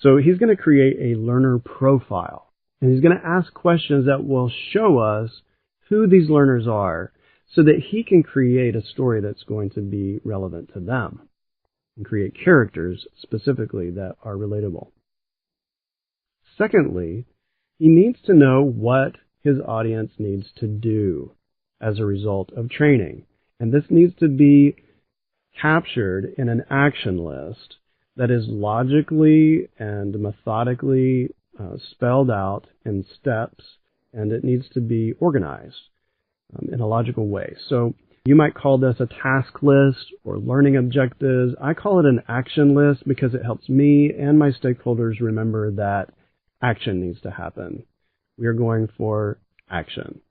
So he's going to create a learner profile, and he's going to ask questions that will show us who these learners are so that he can create a story that's going to be relevant to them and create characters specifically that are relatable. Secondly, he needs to know what his audience needs to do as a result of training. And this needs to be captured in an action list that is logically and methodically spelled out in steps, and it needs to be organized in a logical way. So you might call this a task list or learning objectives. I call it an action list because it helps me and my stakeholders remember that action needs to happen. We are going for action.